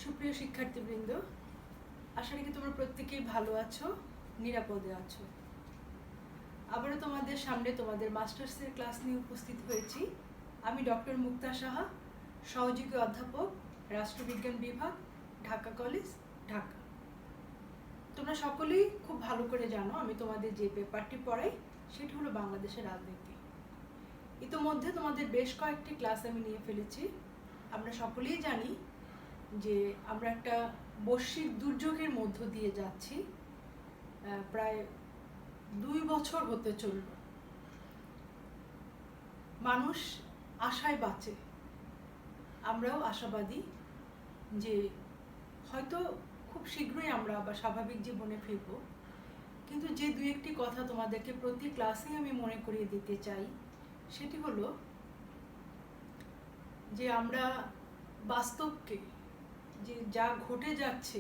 সুপ্রিয় শিক্ষার্থীবৃন্দ, আশা রাখি তোমরা প্রত্যেকেই ভালো আছো, নিরাপদে আছো। আবারও তোমাদের সামনে তোমাদের মাস্টার্সের ক্লাস নিয়ে উপস্থিত হয়েছি। আমি ডক্টর মুক্তা সাহা, সহযোগী অধ্যাপক, রাষ্ট্রবিজ্ঞান বিভাগ, ঢাকা কলেজ, ঢাকা। তোমরা সকলেই খুব ভালো করে জানো আমি তোমাদের যে পেপারটি পড়াই সেটি হলো বাংলাদেশের রাজনীতি। ইতোমধ্যে তোমাদের বেশ কয়েকটি ক্লাস আমি নিয়ে ফেলেছি। আমরা সকলেই জানি যে আমরা একটা বৈশ্বিক দুর্যোগের মধ্য দিয়ে যাচ্ছি। প্রায় 2 বছর হতে চলল। মানুষ আশায় বাঁচে, আমরাও আশাবাদী যে হয়তো খুব শীঘ্রই আমরা আবার স্বাভাবিক জীবনে ফিরব। কিন্তু যে 2-1টি কথা তোমাদেরকে প্রতি ক্লাসে আমি মনে করিয়ে দিতে চাই সেটি হলো যে আমরা বাস্তবকে, যে যা ঘটে যাচ্ছে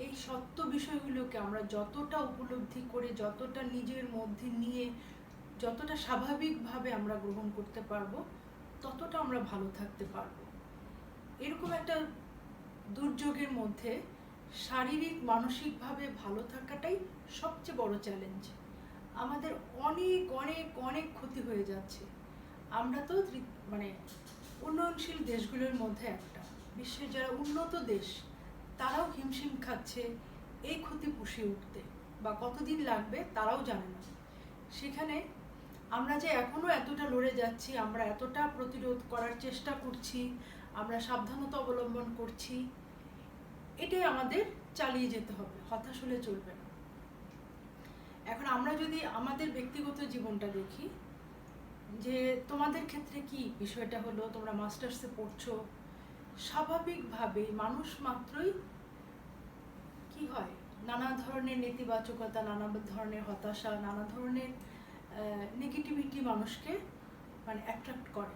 এই সত্য বিষয়গুলোকে আমরা যতটা উপলব্ধি করে, যতটা নিজের মধ্যে নিয়ে, যতটা স্বাভাবিকভাবে আমরা গ্রহণ করতে পারবো ততটা আমরা ভালো থাকতে পারবো। এরকম একটা দুর্যোগের মধ্যে শারীরিক মানসিকভাবে ভালো থাকাটাই সবচেয়ে বড় চ্যালেঞ্জ। আমাদের অনেক অনেক অনেক ক্ষতি হয়ে যাচ্ছে। আমরা তো উন্নয়নশীল দেশগুলোর মধ্যে একটা, বিশ্বের যারা উন্নত দেশ তারাও হিমশিম খাচ্ছে এই ক্ষতি পুষিয়ে উঠতে, বা কতদিন লাগবে তারাও জানে না। সেখানে আমরা যে এখনো এতটা লড়ে যাচ্ছি, আমরা এতটা প্রতিরোধ করার চেষ্টা করছি, আমরা সাবধানতা অবলম্বন করছি, এটাই আমাদের চালিয়ে যেতে হবে, হতাশ হলে চলবে না। এখন আমরা যদি আমাদের ব্যক্তিগত জীবনটা দেখি, যে তোমাদের ক্ষেত্রে কি বিষয়টা হলো, তোমরা মাস্টার্সে পড়ছো, স্বাভাবিকভাবে মানুষ মাত্রই কি হয়, নানা ধরনের নেতিবাচকতা, নানা ধরনের হতাশা, নানা ধরনের নেগেটিভিটি মানুষকে অ্যাট্রাক্ট করে।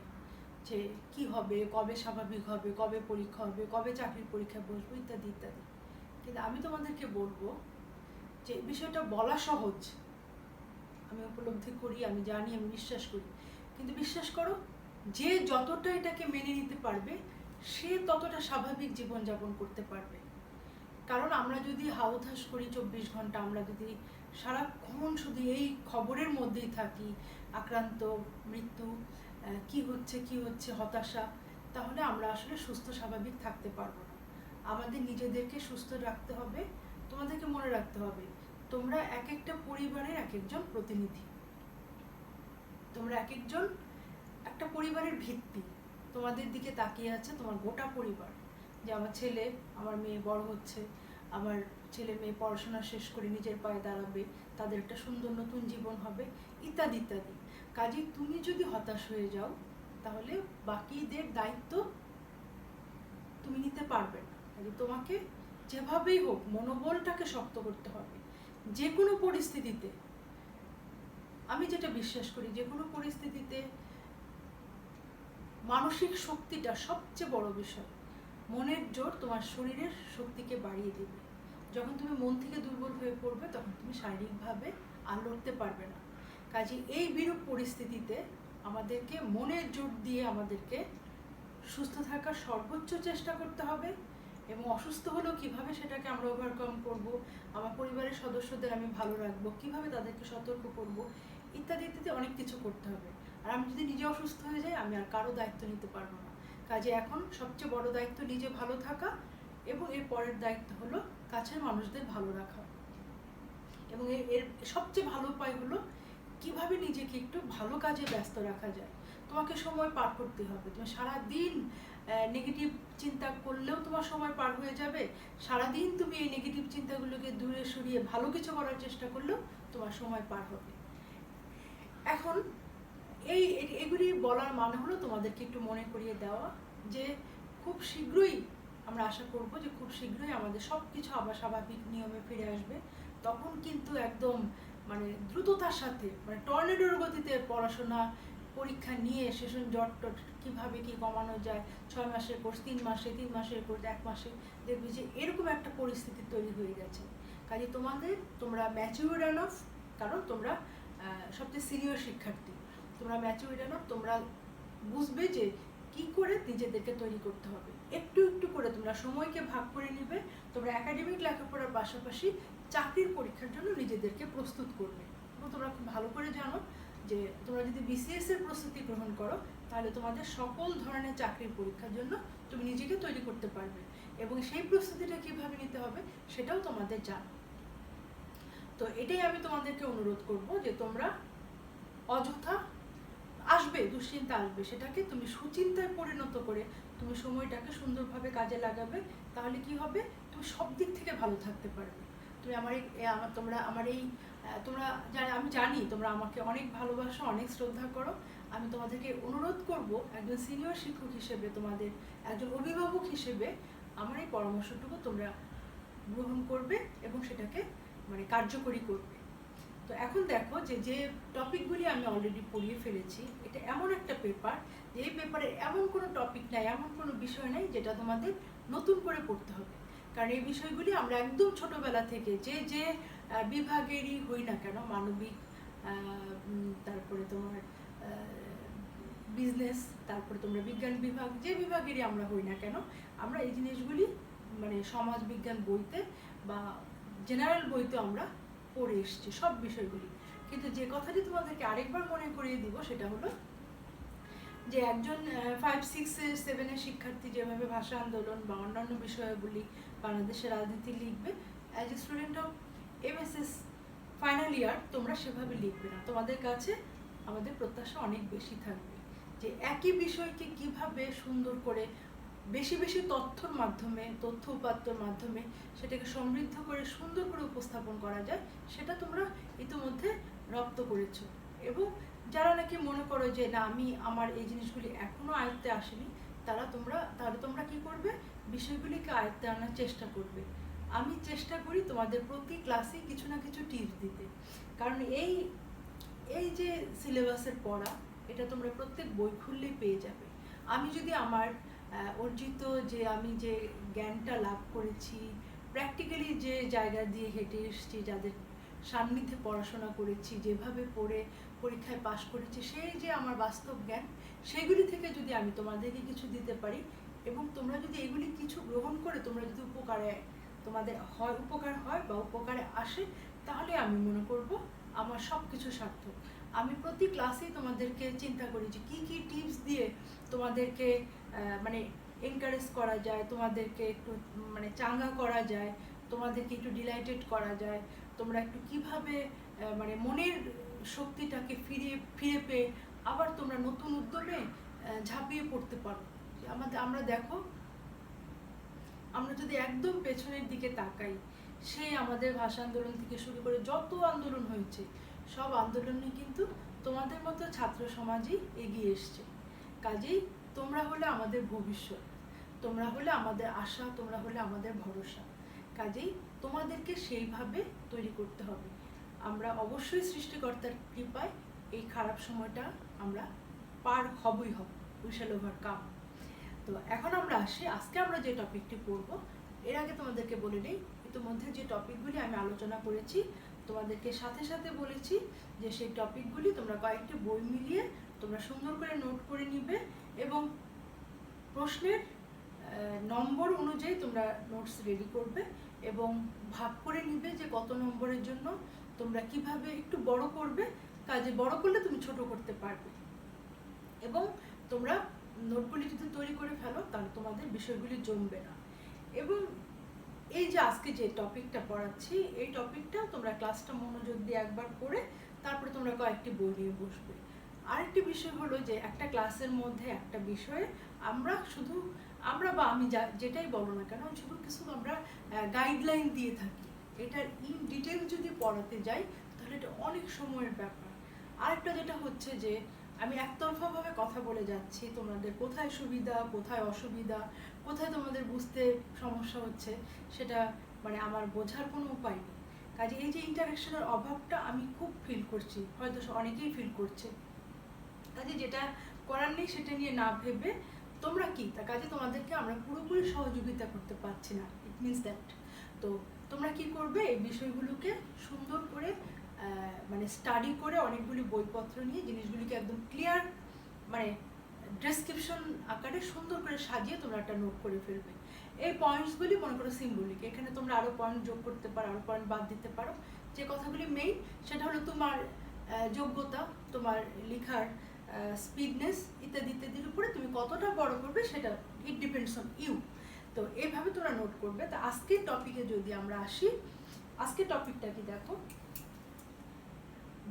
যে কি হবে, কবে স্বাভাবিক হবে, কবে পরীক্ষা হবে, কবে চাকরির পরীক্ষা বসবো, ইত্যাদি ইত্যাদি। কিন্তু আমি তোমাদেরকে বলবো যে বিষয়টা বলা সহজ, আমি উপলব্ধি করি, আমি জানি, আমি বিশ্বাস করি। কিন্তু বিশ্বাস করো, যে যতটা এটাকে মেনে নিতে পারবে সে ততটা স্বাভাবিক জীবনযাপন করতে পারবে। কারণ আমরা যদি হাউতাশ করি 24 ঘন্টা, আমরা যদি সারাক্ষণ শুধু এই খবরের মধ্যেই থাকি, আক্রান্ত, মৃত্যু, কি হচ্ছে হতাশা, তাহলে আমরা আসলে সুস্থ স্বাভাবিক থাকতে পারবো না। আমাদের নিজেদেরকে সুস্থ রাখতে হবে। তোমাদেরকে মনে রাখতে হবে তোমরা এক একটা পরিবারের এক একজন প্রতিনিধি, তোমরা এক একজন একটা পরিবারের ভিত্তি। তোমাদের দিকে তাকিয়ে আছে তোমার গোটা পরিবার, যে আমার ছেলে, আমার মেয়ে বড় হচ্ছে, আমার ছেলে মেয়ে পড়াশোনা শেষ করে নিজের পায়ে দাঁড়াবে, তাদের একটা সুন্দর নতুন জীবন হবে, ইত্যাদি ইত্যাদি। কাজে তুমি যদি হতাশ হয়ে যাও তাহলে বাকিদের দায়িত্ব তুমি নিতে পারবে না। কাজে তোমাকে যেভাবেই হোক মনোবলটাকে শক্ত করতে হবে। যে কোনো পরিস্থিতিতে, আমি যেটা বিশ্বাস করি, যে কোনো পরিস্থিতিতে মানসিক শক্তিটা সবচেয়ে বড় বিষয়। মনের জোর তোমার শরীরের শক্তিকে বাড়িয়ে দেবে। যখন তুমি মন থেকে দুর্বল হয়ে পড়বে তখন তুমি শারীরিকভাবে আর লড়তে পারবে না। কাজে এই বিরূপ পরিস্থিতিতে আমাদেরকে মনের জোর দিয়ে আমাদেরকে সুস্থ থাকার সর্বোচ্চ চেষ্টা করতে হবে। এবং অসুস্থ হলেও কীভাবে সেটাকে আমরা ওভারকাম করব, আমার পরিবারের সদস্যদের আমি ভালো রাখবো, কীভাবে তাদেরকে সতর্ক করব, ইত্যাদি ইত্যাদি অনেক কিছু করতে হবে। আর আমি যদি নিজে অসুস্থ হয়ে যাই আমি আর কারো দায়িত্ব নিতে পারবো না। কাজে এখন সবচেয়ে বড় দায়িত্ব নিজে ভালো থাকা, এবং এর পরের দায়িত্ব হলো কাছের মানুষদের ভালো রাখা। এবং এর সবচেয়ে ভালো উপায় হলো কিভাবে নিজেকে একটু ভালো কাজে ব্যস্ত রাখা যায়। তোমাকে সময় পার করতে হবে। তুমি সারাদিন নেগেটিভ চিন্তা করলেও তোমার সময় পার হয়ে যাবে, সারাদিন তুমি এই নেগেটিভ চিন্তাগুলোকে দূরে সরিয়ে ভালো কিছু করার চেষ্টা করলেও তোমার সময় পার হবে। এখন এগুলি বলার মানে হলো তোমাদেরকে একটু মনে করিয়ে দেওয়া যে খুব শীঘ্রই আমরা আশা করব যে খুব শীঘ্রই আমাদের সব কিছু আবার স্বাভাবিক নিয়মে ফিরে আসবে। তখন কিন্তু একদম দ্রুততার সাথে টর্নেডোর গতিতে পড়াশোনা, পরীক্ষা নিয়ে সেশন জট টট কীভাবে কী কমানো যায়, 6 মাসের কোর্স 3 মাসে, 3 মাসের কোর্স 1 মাসে, দেখবি যে এরকম একটা পরিস্থিতি তৈরি হয়ে গেছে। কাজে তোমরা ম্যাচিউর এনাফ, কারণ তোমরা সবচেয়ে সিনিয়র শিক্ষার্থী, তোমরা ম্যাচিউর এনাফ, তোমরা বুঝবে যে কি করে নিজেদেরকে তৈরি করতে হবে। একটু একটু করে তোমরা সময়কে ভাগ করে নিবে, তোমরা একাডেমিক লেখাপড়ার পাশাপাশি চাকরির পরীক্ষার জন্য নিজেদেরকে প্রস্তুত করবে। এবং তোমরা খুব ভালো করে জানো যে তোমরা যদি বিসিএস এর প্রস্তুতি গ্রহণ করো তাহলে তোমাদের সকল ধরনের চাকরির পরীক্ষার জন্য তুমি নিজেকে তৈরি করতে পারবে, এবং সেই প্রস্তুতিটা কিভাবে নিতে হবে সেটাও তোমাদের জানো। তো এটাই আমি তোমাদেরকে অনুরোধ করব যে তোমরা অযথা আসবে, দুশ্চিন্তা আসবে, সেটাকে তুমি সুচিন্তায় পরিণত করে তুমি সময়টাকে সুন্দরভাবে কাজে লাগাবে। তাহলে কি হবে, তুমি সব দিক থেকে ভালো থাকতে পারবে। তুমি তোমরা আমি জানি তোমরা আমাকে অনেক ভালোবাসো, অনেক শ্রদ্ধা করো। আমি তোমাদেরকে অনুরোধ করব একজন সিনিয়র শিক্ষক হিসেবে, তোমাদের একজন অভিভাবক হিসেবে আমার এই পরামর্শটুকু তোমরা গ্রহণ করবে এবং সেটাকে কার্যকরী করবে। তো এখন দেখো যে টপিকগুলি আমি অলরেডি পড়িয়ে ফেলেছি, এটা এমন একটা পেপার যে এই পেপারে এমন কোনো টপিক নাই, এমন কোনো বিষয় নাই যেটা তোমাদের নতুন করে পড়তে হবে। কারণ এই বিষয়গুলি আমরা একদম ছোটবেলা থেকে যে বিভাগেরই হই না কেন, মানবিক, তারপরে তোমার বিজনেস, তারপরে তোমরা বিজ্ঞান বিভাগ, যে বিভাগেরই আমরা হই না কেন, আমরা এই জিনিসগুলি সমাজ বিজ্ঞান বইতে বা জেনারেল বইতে আমরা পড়ে এসছি সব বিষয়গুলি। কিন্তু যে কথাটি তোমাদেরকে আরেকবার মনে করিয়ে দিব সেটা হলো যে একজন 5, 6, 7 শিক্ষার্থী যেভাবে ভাষা আন্দোলন বা অন্যান্য বিষয়গুলি বাংলাদেশের রাজনীতি লিখবে, as a student of MSS final year তোমরা সেভাবে লিখবে না। তোমাদের কাছে আমাদের প্রত্যাশা অনেক বেশি থাকবে যে একই বিষয়কে কিভাবে সুন্দর করে বেশি বেশি তথ্যর মাধ্যমে, তথ্য উপাত্তর মাধ্যমে সেটাকে সমৃদ্ধ করে সুন্দর করে উপস্থাপন করা যায়, সেটা তোমরা ইতিমধ্যে রপ্ত করেছো। এবং যারা নাকি মনে করো যে না আমার এই জিনিসগুলি এখনো আয়ত্তে আসেনি, তাহলে তোমরা কি করবে, বিষয়গুলিকে আয়ত্তে আনার চেষ্টা করবে। আমি চেষ্টা করি তোমাদের প্রতি ক্লাসে কিছু না কিছু টিপস দিতে, কারণ এই যে সিলেবাসের পড়া, এটা তোমরা প্রত্যেক বই খুললেই পেয়ে যাবে। আমি যদি আমার অর্জিত আমি যে জ্ঞানটা লাভ করেছি, প্র্যাকটিক্যালি যে জায়গা দিয়ে হেঁটে এসেছি, যাদের সান্নিধ্যে পড়াশোনা করেছি, যেভাবে পড়ে পরীক্ষায় পাশ করেছি, সেই যে আমার বাস্তব জ্ঞান, সেগুলি থেকে যদি আমি তোমাদেরকে কিছু দিতে পারি এবং তোমরা যদি এগুলি কিছু গ্রহণ করে তোমরা যদি তোমাদের উপকার হয় বা উপকারে আসে, তাহলে আমি মনে করব আমার সব কিছু সার্থক। আমি প্রতি ক্লাসেই তোমাদেরকে চিন্তা করি যে কী কী টিপস দিয়ে তোমাদেরকে এনকারেজ করা যায়, তোমাদেরকে একটু চাঙ্গা করা যায়, তোমাদেরকে একটু ডিলাইটেড করা যায়, তোমরা একটু কিভাবে মনের শক্তিটাকে ফিরে পেয়ে আবার তোমরা নতুন উদ্যমে ঝাঁপিয়ে পড়তে পারো। আমরা দেখো, আমরা যদি একদম পেছনের দিকে তাকাই, সেই আমাদের ভাষা আন্দোলন থেকে শুরু করে যত আন্দোলন হয়েছে, সব আন্দোলনে কিন্তু তোমাদের মতো ছাত্র সমাজই এগিয়ে এসছে। কাজেই তোমরা হলে আমাদের ভবিষ্যৎ, তোমরা হলে আমাদের আশা, তোমরা হলে আমাদের ভরসা। কাজেই তোমাদেরকে সেইভাবে তৈরি করতে হবে। আমরা অবশ্যই সৃষ্টিকর্তার কৃপায় এই খারাপ সময়টা আমরা পার হবই হব, উই শ্যাল ওভারকাম। তো এখন আমরা আসি, আজকে আমরা যে টপিকটি পড়ব, এর আগে তোমাদেরকে বলে নেই, ইতিমধ্যে যে টপিকগুলি আমি আলোচনা করেছি তোমাদেরকে সাথে সাথে বলেছি যে সেই টপিকগুলি তোমরা কয়েকটি বই মিলিয়ে তোমরা সুন্দর করে নোট করে নিবে এবং প্রশ্নের নম্বর অনুযায়ী তোমরা নোটস রেডি করবে এবং ভাগ করে নিবে যে কত নম্বরের জন্য তোমরা কিভাবে একটু বড় করবে। কাজে বড় করলে তুমি ছোট করতে পারবে, এবং তোমরা নোটগুলি যদি তৈরি করে ফেলো তাহলে তোমাদের বিষয়গুলি জমবে না। এবং এই যে আজকে যে টপিকটা পড়াচ্ছি, এই টপিকটা তোমরা ক্লাসটা মনোযোগ দিয়ে একবার পড়ে তারপরে তোমরা কয়েকটি বই নিয়ে বসবে। আরেকটি বিষয় হলো যে একটা ক্লাসের মধ্যে একটা বিষয়ে আমরা বা আমি যেটাই বলো না কেন, শুধু কিছু আমরা গাইডলাইন দিয়ে থাকি। এটার ইন ডিটেল যদি পড়াতে যাই তাহলে এটা অনেক সময়ের ব্যাপার। আরেকটা যেটা হচ্ছে যে আমি একতরফাভাবে কথা বলে যাচ্ছি, তোমাদের কোথায় সুবিধা, কোথায় অসুবিধা, কোথায় তোমাদের বুঝতে সমস্যা হচ্ছে, সেটা আমার বোঝার কোনো উপায় নেই। কাজে এই যে ইন্টারাকশনের অভাবটা আমি খুব ফিল করছি, হয়তো অনেকেই ফিল করছে। কাজে যেটা করার নেই সেটা নিয়ে না ভেবে তোমরা কাজে তোমাদেরকে আমরা পুরোপুরি সহযোগিতা করতে পারছি না, ইট মিনস দ্যাট। তো তোমরা কি করবে, এই বিষয়গুলোকে সুন্দর করে স্টাডি করে অনেকগুলি বইপত্র নিয়ে জিনিসগুলিকে একদম ক্লিয়ার ডেসক্রিপশন আকারে সুন্দর করে সাজিয়ে তোমরা একটা নোট করে ফেলবে। এই পয়েন্টসগুলি মনে করো সিম্বলিক, এখানে তোমরা আরও পয়েন্ট যোগ করতে পারো, আরও পয়েন্ট বাদ দিতে পারো। যে কথাগুলি মেইন সেটা হলো তোমার যোগ্যতা, তোমার লেখার স্পিডনেস ইত্যাদি ইত্যাদির উপরে তুমি কতটা বড় করবে সেটা ইট ডিপেন্ডস অন ইউ। তো এইভাবে তোমরা নোট করবে। তো আজকের টপিকে যদি আমরা আসি, আজকের টপিকটা কি দেখো,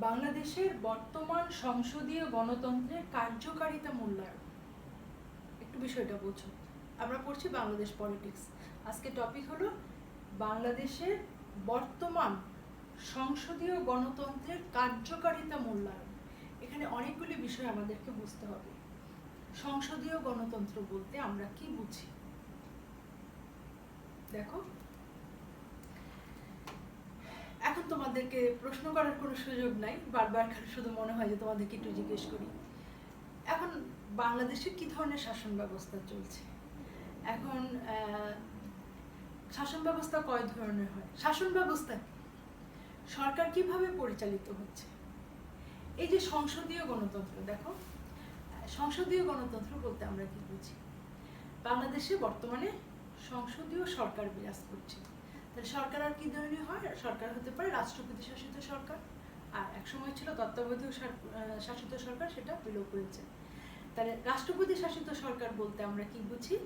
বাংলাদেশের বর্তমান সংসদীয় গণতন্ত্রের কার্যকারিতা মূল্যায়ন। একটু বিষয়টা বোঝো, আমরা পড়ছি বাংলাদেশ পলিটিক্স। আজকে টপিক হলো বাংলাদেশের বর্তমান সংসদীয় গণতন্ত্রের কার্যকারিতা মূল্যায়ন। এখানে অনেকগুলি বিষয় আমাদেরকে বুঝতে হবে। সংসদীয় গণতন্ত্র বলতে আমরা কি বুঝি দেখো, এখন তোমাদেরকে প্রশ্ন করার কোনো সুযোগ নাই, বারবার শুধু মনে হয় যে তোমাদেরকে একটু জিজ্ঞেস করি। এখন বাংলাদেশে কি ধরনের শাসন ব্যবস্থা চলছে? এখন শাসন ব্যবস্থা কয় ধরনের হয়? শাসন ব্যবস্থা সরকার কিভাবে পরিচালিত হচ্ছে? এই যে সংসদীয় গণতন্ত্র, দেখো সংসদীয় গণতন্ত্র বলতে আমরা কি বুঝি? বাংলাদেশে বর্তমানে সংসদীয় সরকার বিরাজ করছে। তাহলে সরকার আর কি ধরনের হয়? সরকার হতে পারে রাষ্ট্রপতি শাসিত সরকার, আর এক সময় ছিল তত্ত্বাবধায়ক শাসিত সরকার, সেটা বিলোপ হয়েছে। তাহলে রাষ্ট্রপতি শাসিত সরকার বলতে আমরা কি বুঝি?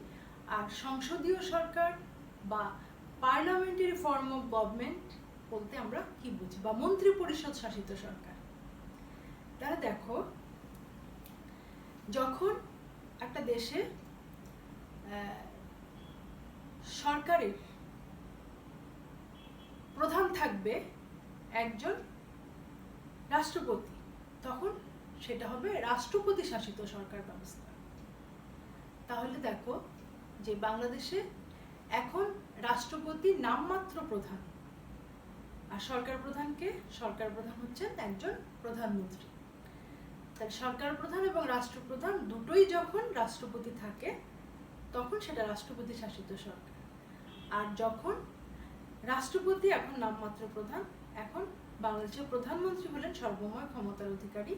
আর সংসদীয় সরকার বা পার্লামেন্টারি ফর্ম অফ গভর্নমেন্ট বলতে আমরা কি বুঝি, বা মন্ত্রী পরিষদ শাসিত সরকার। তাহলে দেখো, যখন একটা দেশে সরকারের প্রধান থাকবে একজন রাষ্ট্রপতি, তখন সেটা হবে রাষ্ট্রপতি শাসিত সরকার ব্যবস্থা। তাহলে দেখো যে বাংলাদেশে এখন রাষ্ট্রপতি নামমাত্র প্রধান, আর সরকার প্রধান হচ্ছেন একজন প্রধানমন্ত্রী। তাহলে সরকার প্রধান এবং রাষ্ট্রপ্রধান দুটোই যখন রাষ্ট্রপতি থাকে তখন সেটা রাষ্ট্রপতি শাসিত সরকার। আর যখন রাষ্ট্রপতি এখন নামমাত্র প্রধান, এখন বাংলাদেশের প্রধানমন্ত্রী হলেন সর্বময় ক্ষমতার অধিকারী।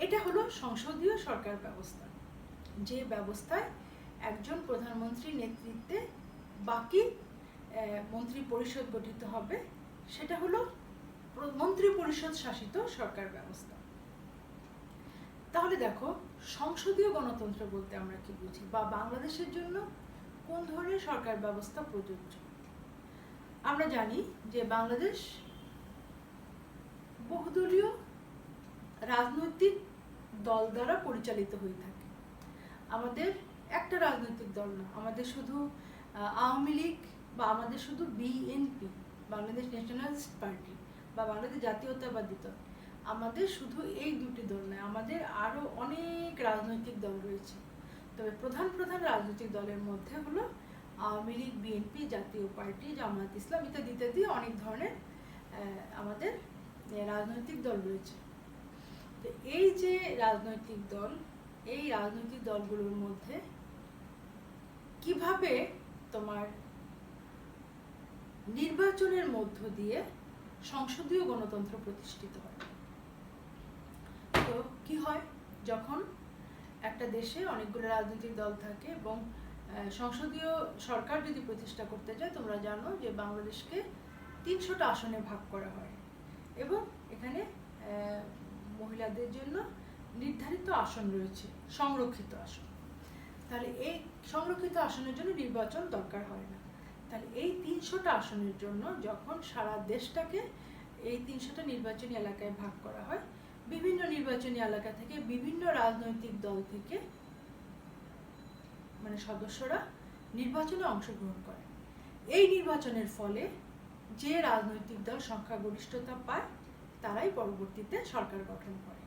এটা হলো সংসদীয় সরকার ব্যবস্থা, যে ব্যবস্থায় একজন প্রধানমন্ত্রীর নেতৃত্বে বাকি মন্ত্রী পরিষদ গঠিত হবে, সেটা হলো মন্ত্রী পরিষদ শাসিত সরকার ব্যবস্থা। তাহলে দেখো, সংসদীয় গণতন্ত্র বলতে আমরা কি বুঝি, বা বাংলাদেশের জন্য কোন ধরনের সরকার ব্যবস্থা প্রযোজ্য? আমরা জানি যে বাংলাদেশ বহুদলীয় রাজনৈতিক দল দ্বারা পরিচালিত হয়ে থাকে। আমাদের একটা রাজনৈতিক দল না, আমাদের শুধু আওয়ামী লীগ বা আমাদের শুধু বিএনপি, বাংলাদেশ ন্যাশনালিস্ট পার্টি বা বাংলাদেশ জাতীয়তাবাদী দল, আমাদের শুধু এই দুটি দল নয়, আমাদের আরও অনেক রাজনৈতিক দল রয়েছে। তবে প্রধান রাজনৈতিক দলের মধ্যে হলো আওয়ামী লীগ, বিএনপি, জাতীয় পার্টি, জামায়াত ইসলাম ইত্যাদি ইত্যাদি অনেক ধরনের আমাদের রাজনৈতিক দল রয়েছে। তো এই যে রাজনৈতিক দল, এই রাজনৈতিক দলগুলোর মধ্যে কিভাবে তোমার নির্বাচনের মধ্য দিয়ে সংসদীয় গণতন্ত্র প্রতিষ্ঠিত হয়? তো কি হয়, যখন একটা দেশে অনেকগুলো রাজনৈতিক দল থাকে এবং সংসদীয় সরকার যদি প্রতিষ্ঠা করতে যায়, তোমরা জানো যে বাংলাদেশকে 300টা আসনে ভাগ করা হয় এবং এখানে মহিলাদের জন্য নির্ধারিত আসন রয়েছে, সংরক্ষিত আসন। তাহলে এই সংরক্ষিত আসনের জন্য নির্বাচন দরকার হয় না। তাহলে এই 300টা আসনের জন্য যখন সারা দেশটাকে এই 300টা নির্বাচনী এলাকায় ভাগ করা হয়, বিভিন্ন নির্বাচনী এলাকা থেকে বিভিন্ন রাজনৈতিক দল থেকে মানে সদস্যরা নির্বাচনে অংশগ্রহণ করে। এই নির্বাচনের ফলে যে রাজনৈতিক দল সংখ্যাগরিষ্ঠতা পায় তারাই পরবর্তীতে সরকার গঠন করে।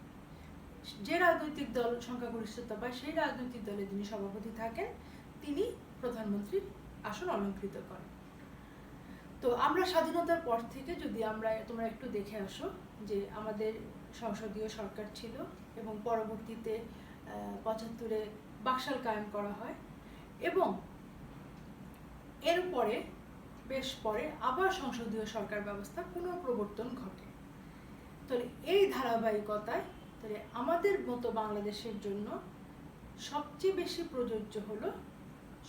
যে রাজনৈতিক দল সংখ্যাগরিষ্ঠতা পায় সেই রাজনৈতিক দলের যিনি সভাপতি থাকেন তিনি প্রধানমন্ত্রীর আসন অলংকৃত করেন। তো আমরা স্বাধীনতার পর থেকে যদি তোমরা একটু দেখে আসো যে আমাদের সংসদীয় সরকার ছিল এবং পরবর্তীতে 75-এ বাকশাল কায়েম করা হয় এবং এরপরে বেশ পরে আবার সংসদীয় সরকার ব্যবস্থা পুনঃপ্রবর্তন ঘটে। তাহলে এই ধারাবাহিকতায় তাহলে আমাদের মতো বাংলাদেশের জন্য সবচেয়ে বেশি প্রযোজ্য হলো,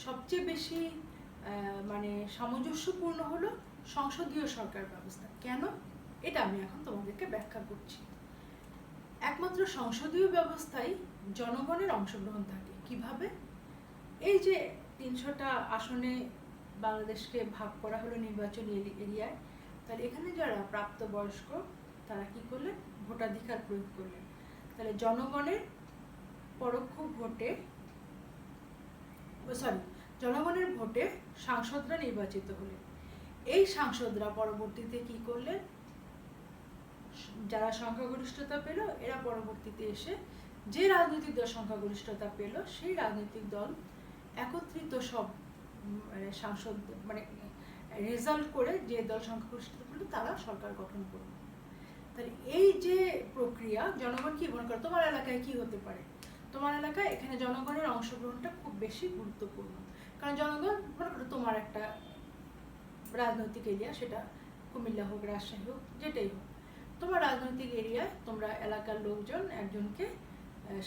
সবচেয়ে বেশি মানে সামঞ্জস্যপূর্ণ হলো সংসদীয় সরকার ব্যবস্থা। কেন? এটা আমি এখন তোমাদেরকে ব্যাখ্যা করছি। একমাত্র সংসদীয় ব্যবস্থায় জনগণের অংশগ্রহণ থাকে। কিভাবে? এই যে 300টা আসনে বাংলাদেশকে ভাগ করা হলো নির্বাচনী এরিয়ায়, তাহলে এখানে যারা প্রাপ্তবয়স্ক তারা কি করলেন? ভোটাধিকার প্রয়োগ করলেন। তাহলে জনগণের পরোক্ষ ভোটে জনগণের ভোটে সাংসদরা নির্বাচিত হলেন। এই সাংসদরা পরবর্তীতে কি করলেন? যারা সংখ্যাগরিষ্ঠতা পেল, এরা পরবর্তীতে এসে যে রাজনৈতিক দল সংখ্যাগরিষ্ঠতা পেল সেই রাজনৈতিক দল একত্রিত সব সাংসদ মানে রেজাল্ট করে যে দল সংখ্যাগরিষ্ঠতা পেল তারা সরকার গঠন করল। তাহলে এই যে প্রক্রিয়া, জনগণ কি মনে করে তোমার এলাকায় কি হতে পারে? তোমার এলাকায় এখানে জনগণের অংশগ্রহণটা খুব বেশি গুরুত্বপূর্ণ। কারণ জনগণ মনে করো তোমার একটা রাজনৈতিক এরিয়া, সেটা কুমিল্লা হোক, রাজশাহী হোক, যেটাই হোক, তোমার রাজনৈতিক এরিয়ায় তোমরা এলাকার লোকজন একজনকে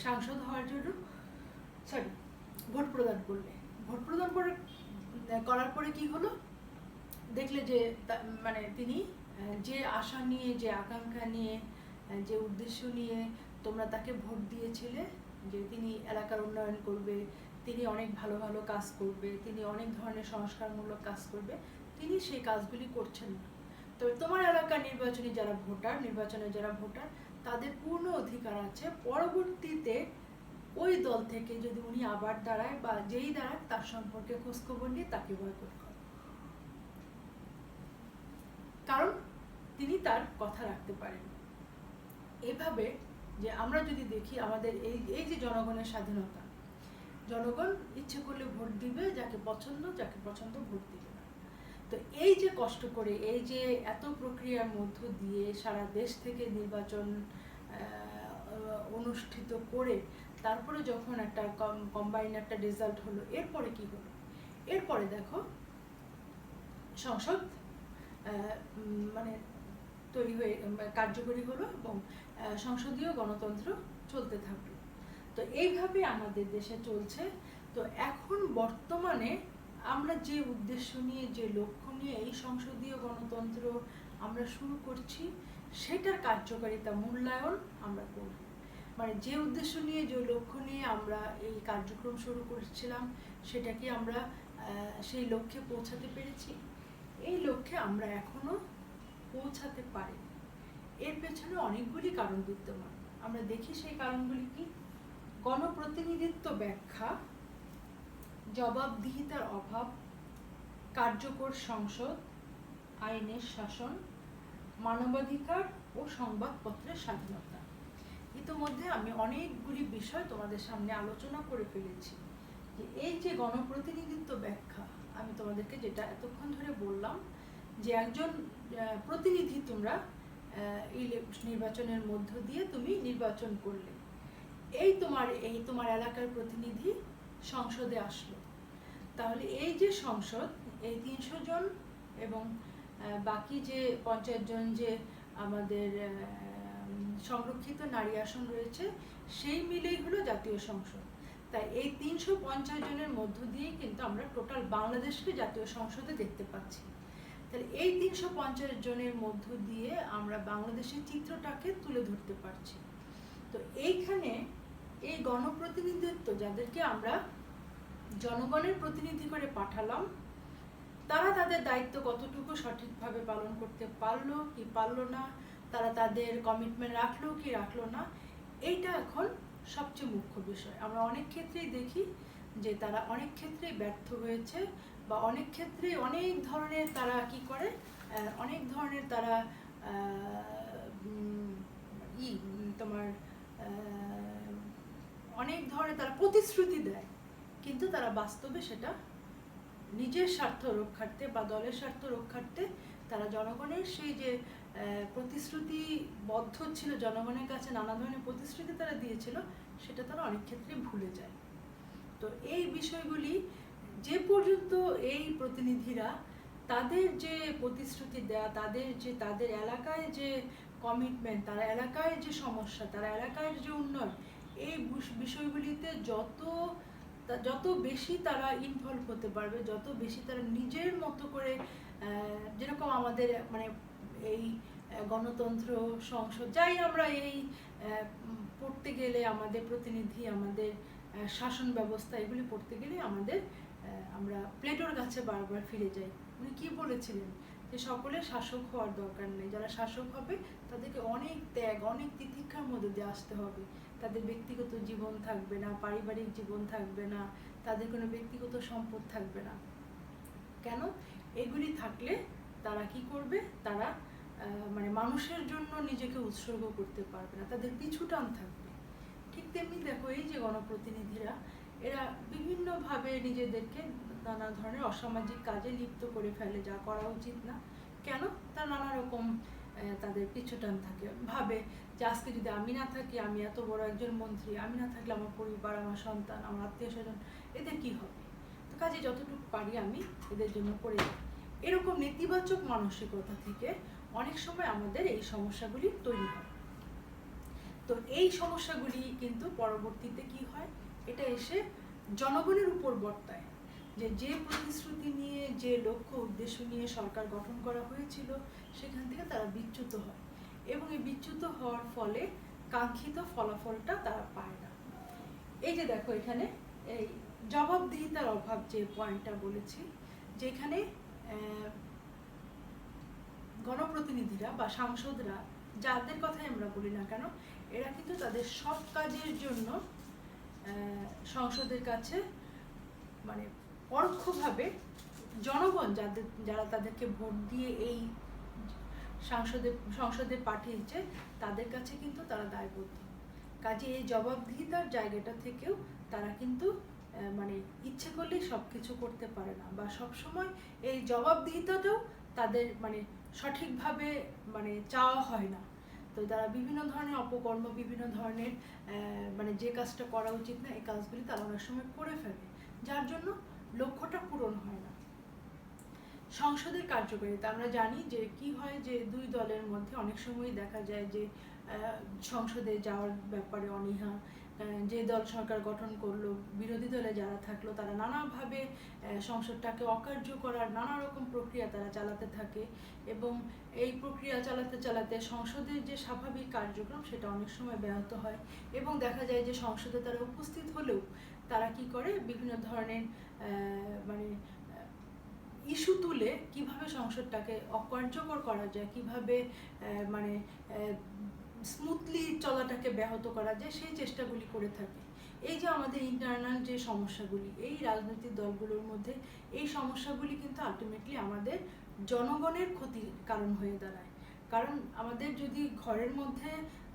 সাংসদ হওয়ার জন্য ভোট প্রদান করলে। ভোট প্রদান করার পরে কি হলো? দেখলে যে মানে তিনি যে আশা নিয়ে, যে আকাঙ্ক্ষা নিয়ে, যে উদ্দেশ্য নিয়ে তোমরা তাকে ভোট দিয়েছিলে, যে তিনি এলাকার উন্নয়ন করবে, তিনি অনেক ভালো ভালো কাজ করবে, তিনি অনেক ধরনের সংস্কারমূলক কাজ করবে, তিনি সেই কাজগুলি করছেন না। তবে তোমার এলাকার নির্বাচনে যারা ভোটার তাদের পূর্ণ অধিকার আছে পরবর্তীতে ওই দল থেকে যদি উনি আবার দাঁড়ায় বা যেই দাঁড়ায় তার সম্পর্কে খোঁজখবর নিয়ে তাকে বয়কট করে, কারণ তিনি তার কথা রাখতে পারেন। এভাবে যে আমরা যদি দেখি আমাদের এই যে জনগণের স্বাধীনতা, জনগণ ইচ্ছে করলে ভোট দিবে যাকে পছন্দ ভোট দিবে না। তো এই যে কষ্ট করে, এই যে এত প্রক্রিয়ার মধ্য দিয়ে সারা দেশ থেকে নির্বাচন অনুষ্ঠিত করে তারপরে যখন একটা কম্বাইন একটা রেজাল্ট হলো, এরপরে কি হলো? এরপরে দেখো সংসদ মানে তৈরি হয়ে কার্যকরী হলো এবং সংসদীয় গণতন্ত্র চলতে থাকলো। তো এইভাবে আমাদের দেশে চলছে। তো এখন বর্তমানে আমরা যে উদ্দেশ্য নিয়ে, যে লক্ষ্য নিয়ে এই সংসদীয় গণতন্ত্র আমরা শুরু করছি, সেটার কার্যকারিতা মূল্যায়ন আমরা করব। মানে যে উদ্দেশ্য নিয়ে, যে লক্ষ্য নিয়ে আমরা এই কার্যক্রম শুরু করেছিলাম, সেটা কি আমরা সেই লক্ষ্যে পৌঁছাতে পেরেছি? এই লক্ষ্যে আমরা এখনো পৌঁছাতে পারি। এর পেছনে অনেকগুলি কারণ বিদ্যমান। আমরা দেখি সেই কারণগুলি কি? গণপ্রতিনিধিত্ব ব্যাখ্যা, জবাবদিহিতার অভাব, কার্যকর সংসদ, আইনের শাসন, মানবাধিকার ও সংবাদপত্রের স্বাধীনতা। ইতিমধ্যে আমি অনেকগুলি বিষয় তোমাদের সামনে আলোচনা করে ফেলেছি। যে এই যে গণপ্রতিনিধিত্ব ব্যাখ্যা, আমি তোমাদেরকে যেটা এতক্ষণ ধরে বললাম, যে একজন প্রতিনিধি তোমরা নির্বাচনের মধ্য দিয়ে তুমি নির্বাচন করলে, এই তোমার এলাকার প্রতিনিধি সংসদে আসলো। তাহলে এই যে সংসদ, এই 300 জন এবং বাকি যে 50 জন যে আমাদের সংরক্ষিত নারী আসন রয়েছে, সেই মিলেই হলো জাতীয় সংসদ। তাই এই 350 জনের মধ্য দিয়ে কিন্তু আমরা টোটাল বাংলাদেশকে জাতীয় সংসদে দেখতে পাচ্ছি। তাহলে এই 350 জনের মধ্য দিয়ে আমরা বাংলাদেশের চিত্রটাকে তুলে ধরতে পারছি। তো এইখানে এই গণপ্রতিনিধিত্ব, যাদেরকে আমরা জনগণের প্রতিনিধি করে পাঠালাম, তারা তাদের দায়িত্ব কতটুকু সঠিকভাবে পালন করতে পারলো কি পারলো না, তারা তাদের কমিটমেন্ট রাখলো কি রাখলো না, এইটা এখন সবচেয়ে মুখ্য বিষয়। আমরা অনেক ক্ষেত্রেই দেখি যে তারা অনেক ক্ষেত্রেই ব্যর্থ হয়েছে, বা অনেক ক্ষেত্রেই অনেক ধরনের তারা কি করে, অনেক ধরনের তারা অনেক ধরনের তারা প্রতিশ্রুতি দেয়, কিন্তু তারা বাস্তবে সেটা নিজের স্বার্থ রক্ষার্থে বা দলের স্বার্থ রক্ষার্থে তারা জনগণের সেই যে প্রতিশ্রুতিবদ্ধ ছিল, জনগণের কাছে নানা ধরনের প্রতিশ্রুতি তারা দিয়েছিল, সেটা তারা অনেক ক্ষেত্রে ভুলে যায়। তো এই বিষয়গুলি যে পর্যন্ত এই প্রতিনিধিরা তাদের যে প্রতিশ্রুতি দেয়া, তাদের এলাকায় যে কমিটমেন্ট, তারা এলাকায় যে সমস্যা, তারা এলাকায় যে উন্নয়ন, এই বিষয়গুলিতে যত বেশি তারা ইনভলভ হতে পারবে, যত বেশি তারা নিজের মতো করে, যেরকম আমাদের মানে এই গণতন্ত্র, সংসদ, যাই আমরা এই পড়তে গেলে আমাদের প্রতিনিধি, আমাদের শাসন ব্যবস্থা, এগুলি পড়তে গেলে আমাদের আমরা প্লেটোর কাছে বারবার ফিরে যাই। উনি কি বলেছিলেন যে সকলে শাসক হওয়ার দরকার নেই, যারা শাসক হবে তাদেরকে অনেক ত্যাগ, অনেক তিতিক্ষার মধ্যে দিয়ে আসতে হবে। তাদের ব্যক্তিগত জীবন থাকবে না, পারিবারিক জীবন থাকবে না, তাদের কোনো ব্যক্তিগত সম্পদ থাকবে না। কেন? এগুলি থাকলে তারা কি করবে? তারা মানে মানুষের জন্য নিজেকে উৎসর্গ করতে পারবে না, তাদের পিছু টান থাকবে। ঠিক তেমনি দেখো, এই যে গণপ্রতিনিধিরা, এরা বিভিন্নভাবে নিজেদেরকে নানা ধরনের অসামাজিক কাজে লিপ্ত করে ফেলে, যা করা উচিত না। কেন? তার নানা রকম তাদের পিছুটান থাকে, ভাবে যে আজকে যদি আমি না থাকি, আমি এত বড় একজন মন্ত্রী, আমি না থাকলে আমার পরিবার, আমার সন্তান, আমার আত্মীয় স্বজন, এদের কি হবে? তো কাজে যতটুকু পারি আমি এদের জন্য করে যাই। এরকম নেতিবাচক মানসিকতা থেকে অনেক সময় আমাদের এই সমস্যাগুলি তৈরি হয়। তো এই সমস্যাগুলি কিন্তু পরবর্তীতে কি হয়, এটা এসে জনগণের উপর বর্তায়, যে প্রতিশ্রুতি নিয়ে, যে লক্ষ্য উদ্দেশ্য নিয়ে সরকার গঠন করা হয়েছিল, সেখান থেকে তারা বিচ্যুত হয়, এবং এই বিচ্যুত হওয়ার ফলে কাঙ্ক্ষিত ফলাফলটা তারা পায় না। এই যে দেখো, এখানে এই জবাবদিহিতার অভাব, যে পয়েন্টটা বলেছি, যেখানে গণপ্রতিনিধিরা বা সাংসদরা, যাদের কথাই আমরা বলি না কেন, এরা কিন্তু তাদের সব কাজের জন্য সংসদের কাছে মানে পরোক্ষভাবে যারা তাদেরকে ভোট দিয়ে এই সংসদে পাঠিয়েছে, তাদের কাছে কিন্তু তারা দায়বদ্ধ। কাজে এই জবাবদিহিতার জায়গাটা থেকেও তারা কিন্তু মানে ইচ্ছে করলেই সব কিছু করতে পারে না, বা সবসময় এই জবাবদিহিতাটাও তাদের মানে সঠিকভাবে মানে চাওয়া হয় না। তো তারা বিভিন্ন ধরনের অপকর্ম, বিভিন্ন ধরনের মানে যে কাজটা করা উচিত না, এই কাজগুলি তারা অনেক সময় করে ফেলে, যার জন্য লক্ষ্যটা পূরণ হয় না। সংসদের কার্যকারিতা আমরা জানি যে কি হয়, যে দুই দলের মধ্যে অনেক সময় দেখা যায় যে সংসদে যাওয়ার ব্যাপারে অনীহা, যে দল সরকার গঠন করলো, বিরোধী দলে যারা থাকলো, তারা নানাভাবে সংসদটাকে অকার্য করার নানা রকম প্রক্রিয়া তারা চালাতে থাকে, এবং এই প্রক্রিয়া চালাতে চালাতে সংসদের যে স্বাভাবিক কার্যক্রম সেটা অনেক সময় ব্যাহত হয়, এবং দেখা যায় যে সংসদে তারা উপস্থিত হলেও তারা কি করে, বিভিন্ন ধরনের মানে ইস্যু তুলে কিভাবে সংসদটাকে অকার্যকর করা যায়, কিভাবে মানে স্মুথলি চলাটাকে ব্যাহত করা যায়, সেই চেষ্টাগুলি করে থাকে। এই যে আমাদের ইন্টারনাল যে সমস্যাগুলি এই রাজনৈতিক দলগুলোর মধ্যে, এই সমস্যাগুলি কিন্তু আলটিমেটলি আমাদের জনগণের ক্ষতির কারণ হয়ে দাঁড়ায়। কারণ আমাদের যদি ঘরের মধ্যে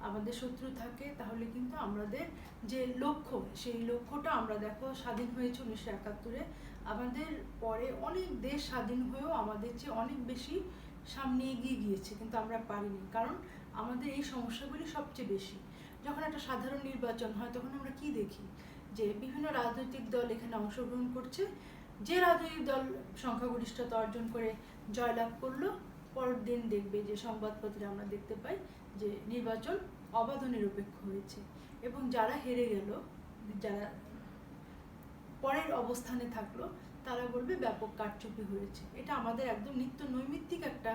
আমাদের শত্রু থাকে, তাহলে কিন্তু আমাদের যে লক্ষ্য, সেই লক্ষ্যটা, আমরা দেখো স্বাধীন হয়েছে 1971-এ, আমাদের পরে অনেক দেশ স্বাধীন হয়েও আমাদের চেয়ে অনেক বেশি সামনে এগিয়ে গিয়েছে, কিন্তু আমরা পারিনি। কারণ আমাদের এই সমস্যাগুলি সবচেয়ে বেশি। যখন একটা সাধারণ নির্বাচন হয়, তখন আমরা কি দেখি, যে বিভিন্ন রাজনৈতিক দল এখানে অংশগ্রহণ করছে, যে রাজনৈতিক দল সংখ্যাগরিষ্ঠতা অর্জন করে জয়লাভ করলো, পরের দিন দেখবে যে সংবাদপত্রে আমরা দেখতে পাই যে নির্বাচন অবাধ নিরপেক্ষ হয়েছে, এবং যারা হেরে গেল, যারা পরের অবস্থানে থাকলো, তারা বলবে ব্যাপক কারচুপি হয়েছে। এটা আমাদের একদম নিত্য নৈমিত্তিক একটা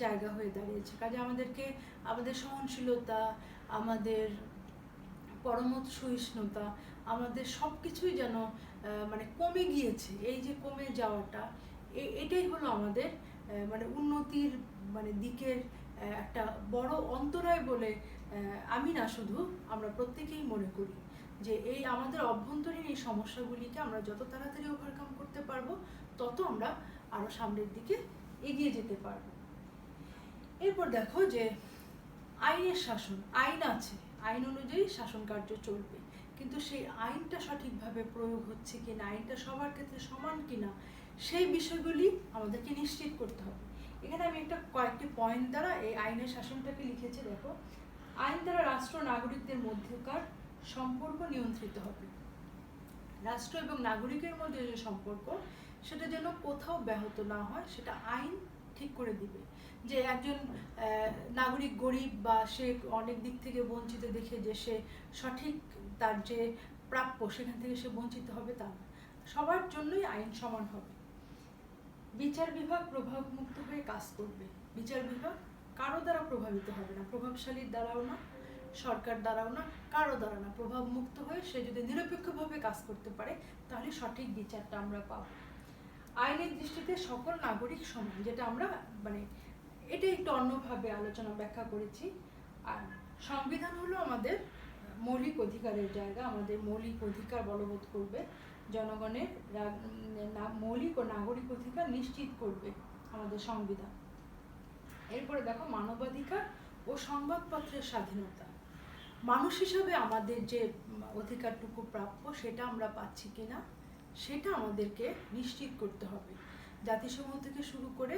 জায়গা হয়ে দাঁড়িয়েছে। কাজে আমাদেরকে আমাদের সহনশীলতা, আমাদের পরমত সহিষ্ণুতা, আমাদের সব কিছুই যেন মানে কমে গিয়েছে। এই যে কমে যাওয়াটা, এটাই হলো আমাদের মানে উন্নতির মানে দিকের একটা বড় অন্তরায় বলে আমি না, শুধু আমরা প্রত্যেকেই মনে করি যে এই আমাদের অভ্যন্তরীণ এই সমস্যাগুলিকে আমরা যত তাড়াতাড়ি ওভারকাম করতে পারবো, তত আমরা আরো সামনের দিকে এগিয়ে যেতে পারবো। এরপর দেখো যে আইনের শাসন, আইন আছে, আইন অনুযায়ী শাসন কার্য চলবে, কিন্তু সেই আইনটা সঠিকভাবে প্রয়োগ হচ্ছে কিনা, আইনটা সবার ক্ষেত্রে সমান কিনা, সেই বিষয়গুলি আমাদেরকে নিশ্চিত করতে হবে। এখানে আমি কয়েকটি পয়েন্ট দ্বারা এই আইনের শাসনটাকে লিখেছি। দেখো, আইন দ্বারা রাষ্ট্র নাগরিকদের মধ্যকার সম্পর্ক নিয়ন্ত্রিত হবে। রাষ্ট্র এবং নাগরিকের মধ্যে যে সম্পর্ক, সেটা যেন কোথাও ব্যাহত না হয়, সেটা আইন ঠিক করে দিবে। যে একজন নাগরিক গরিব বা সে অনেক দিক থেকে বঞ্চিত দেখে যে সে সঠিক তার যে প্রাপ্য সেখান থেকে সে বঞ্চিত হবে তা না। সবার জন্যই আইন সমান হবে। বিচার বিভাগ প্রভাব মুক্ত হয়ে কাজ করবে। বিচার বিভাগ কারো দ্বারা প্রভাবিত হবে না, প্রভাবশালীর দ্বারাও না, সরকার দ্বারাও না, কারো দ্বারা না। প্রভাব মুক্ত হয়ে সে যদি নিরপেক্ষভাবে কাজ করতে পারে তাহলে সঠিক বিচারটা আমরা পাবো। আইনের দৃষ্টিতে সকল নাগরিক সমান, যেটা আমরা মানে এটা একটু অন্যভাবে আলোচনা ব্যাখ্যা করেছি। আর সংবিধান হলো আমাদের মৌলিক অধিকারের জায়গা, আমাদের মৌলিক অধিকার বলবৎ করবে, জনগণের মৌলিক ও নাগরিক অধিকার নিশ্চিত করবে আমাদের সংবিধান। এরপরে দেখো মানবাধিকার ও সংবাদপত্রের স্বাধীনতা। মানুষ হিসাবে আমাদের যে অধিকারটুকু প্রাপ্য সেটা আমরা পাচ্ছি কিনা সেটা আমাদেরকে নিশ্চিত করতে হবে। জাতিসংঘ থেকে শুরু করে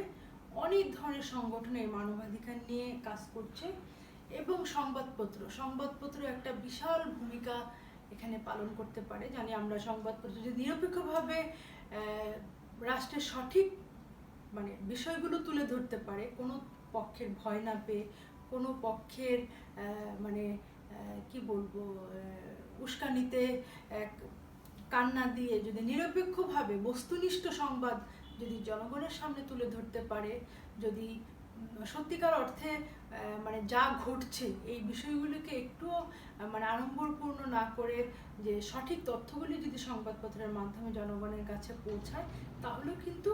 অনেক ধরনের সংগঠন এই মানবাধিকার নিয়ে কাজ করছে, এবং সংবাদপত্র একটা বিশাল ভূমিকা এখানে পালন করতে পারে। জানি আমরা সংবাদপত্র যদি নিরপেক্ষভাবে রাষ্ট্রের সঠিক মানে বিষয়গুলো তুলে ধরতে পারে, কোনো পক্ষের ভয় না পেয়ে, কোনো পক্ষের মানে কি বলবো উস্কানিতে কান্না দিয়ে, যদি নিরপেক্ষভাবে বস্তুনিষ্ঠ সংবাদ যদি জনগণের সামনে তুলে ধরতে পারে, যদি সত্যিকার অর্থে মানে যা ঘটছে এই বিষয়গুলিকে একটুও মানে আড়ম্বরপূর্ণ না করে যে সঠিক তথ্যগুলি যদি সংবাদপত্রের মাধ্যমে জনগণের কাছে পৌঁছায়, তাহলেও কিন্তু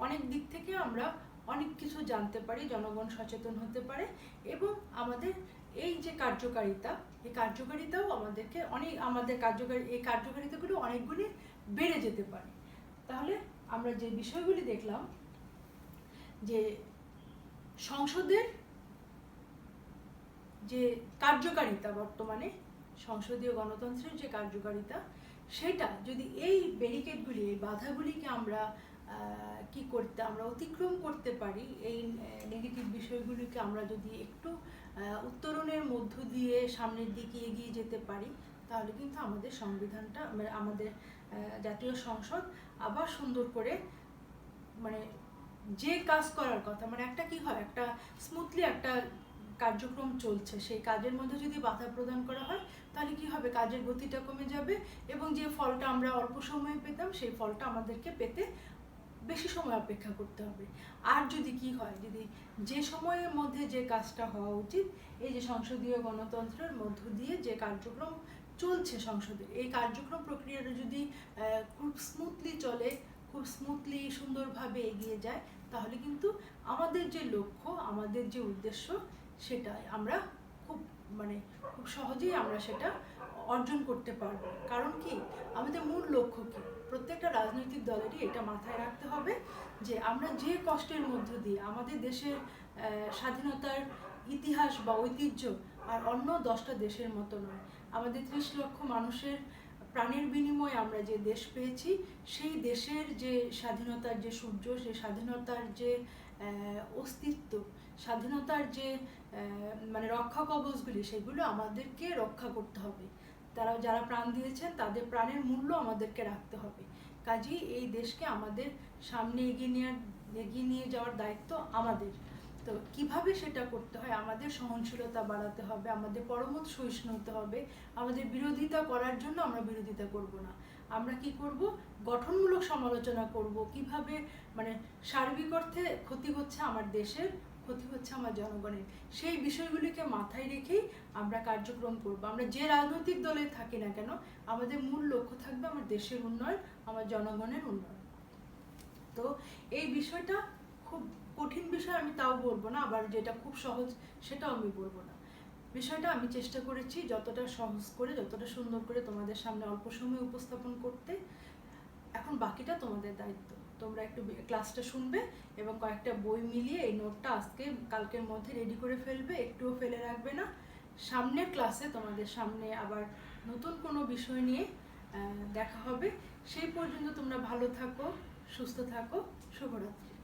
অনেক দিক থেকে আমরা অনেক কিছু জানতে পারি, জনগণ সচেতন হতে পারে, এবং আমাদের এই যে কার্যকারিতা, এই কার্যকারিতাও আমাদেরকে এই কার্যকারিতাগুলো অনেকগুলি বেড়ে যেতে পারে। তাহলে আমরা যে বিষয়গুলি দেখলাম, যে সংসদের যে কার্যকারিতা, বর্তমানে সংসদীয় গণতন্ত্রের যে কার্যকারিতা, সেটা যদি এই ব্যারিকেডগুলি, এই বাধাগুলিকে আমরা আমরা অতিক্রম করতে পারি, এই নেগেটিভ বিষয়গুলিকে আমরা যদি একটু উত্তরণের মধ্য দিয়ে সামনের দিকে এগিয়ে যেতে পারি, তাহলে কিন্তু আমাদের সংবিধানটা, আমাদের জাতীয় সংসদ আবার সুন্দর করে মানে যে কাজ করার কথা, মানে একটা কি হয়, একটা স্মুথলি একটা কার্যক্রম চলছে, সেই কাজের মধ্যে যদি বাধা প্রদান করা হয় তাহলে কি হবে, কাজের গতিটা কমে যাবে, এবং যে ফলটা আমরা অল্প সময়ে পেতাম সেই ফলটা আমাদেরকে পেতে বেশি সময় অপেক্ষা করতে হবে। আর যদি কি হয়, যদি যে সময়ের মধ্যে যে কাজটা হওয়া উচিত, এই যে সংসদীয় গণতন্ত্রের মধ্য দিয়ে যে কার্যক্রম চলছে সংসদের, এই কার্যক্রম প্রক্রিয়াটা যদি খুব স্মুথলি চলে, খুব স্মুথলি সুন্দরভাবে এগিয়ে যায়, তাহলে কিন্তু আমাদের যে লক্ষ্য, আমাদের যে উদ্দেশ্য, সেটা আমরা খুব সহজেই আমরা সেটা অর্জন করতে পারবো। কারণ কি, আমাদের মূল লক্ষ্য কি, প্রত্যেকটা রাজনৈতিক দলেরই এটা মাথায় রাখতে হবে যে আমরা যে কষ্টের মধ্য দিয়ে আমাদের দেশের স্বাধীনতার ইতিহাস বা ঐতিহ্য আর অন্য 10টা দেশের মতো নয়। আমাদের 30 লক্ষ মানুষের প্রাণের বিনিময়ে আমরা যে দেশ পেয়েছি, সেই দেশের যে স্বাধীনতার যে সূর্য, সেই স্বাধীনতার যে অস্তিত্ব, স্বাধীনতার যে রক্ষা কবচগুলি, সেগুলো আমাদেরকে রক্ষা করতে হবে। যারা প্রাণ দিয়েছেন তাদের প্রাণের মূল্য আমাদেরকে রাখতে হবে। কাজেই এই দেশকে আমাদের সামনে এগিয়ে নিয়ে যাওয়ার দায়িত্ব আমাদের। তো কিভাবে সেটা করতে হয়, আমাদের সহনশীলতা বাড়াতে হবে, আমাদের পরমত সহিষ্ণু হতে হবে। আমাদের বিরোধিতা করার জন্য আমরা বিরোধিতা করব না, আমরা কি করব, গঠনমূলক সমালোচনা করব, কিভাবে সার্বিক অর্থে ক্ষতি হচ্ছে আমার দেশের, ক্ষতি হচ্ছে আমার জনগণের, সেই বিষয়গুলিকে মাথায় রেখেই আমরা কার্যক্রম করব। আমরা যে রাজনৈতিক দলে থাকি না কেন, আমাদের মূল লক্ষ্য থাকবে আমার দেশের উন্নয়ন, আমার জনগণের উন্নয়ন। তো এই বিষয়টা খুব কঠিন বিষয় আমি তাও বলবো না, আবার যেটা খুব সহজ সেটাও আমি বলবো না। বিষয়টা আমি চেষ্টা করেছি যতটা সহজ করে, যতটা সুন্দর করে তোমাদের সামনে অল্প সময়ে উপস্থাপন করতে। এখন বাকিটা তোমাদের দায়িত্ব। তোমরা একটু ক্লাসটা শুনবে এবং কয়েকটা বই মিলিয়ে এই নোটটা আজকে কালকের মধ্যে রেডি করে ফেলবে, একটুও ফেলে রাখবে না। সামনের ক্লাসে তোমাদের সামনে আবার নতুন কোনো বিষয় নিয়ে দেখা হবে। সেই পর্যন্ত তোমরা ভালো থাকো, সুস্থ থাকো। শুভরাত্রি।